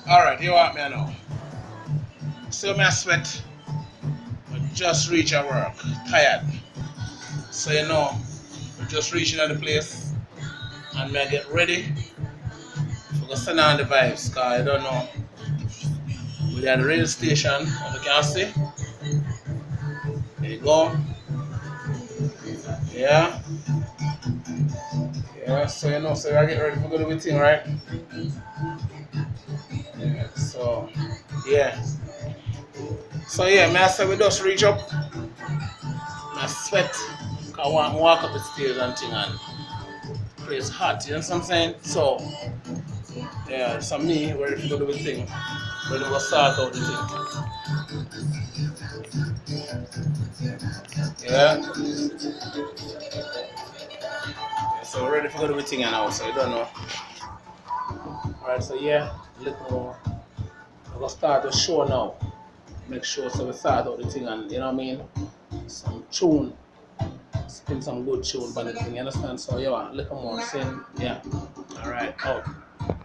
Alright, you want me now. So me I sweat, I just reach at work, tired. So you know, we just reaching at the place and me I get ready for go send on the vibes, cause I don't know. We are at the rail station, as you can see. There you go. Yeah, yeah, so you know, so I get ready for go do the thing, right? Yeah, so yeah. So yeah, me I say we just reach up, I sweat, cause I want to walk up the stairs and thing and it's hot, you know what I'm saying? So yeah, so me ready to go do the thing. Ready to go start out the thing. Yeah. Yeah, so ready to go do the thing now, so you don't know. Alright, so yeah, little more. I'm gonna start the show now. Make sure so we start out the thing and you know what I mean? Some tune. Spin some good tune for the thing, you understand? So yeah, little more sing, yeah. Alright, out.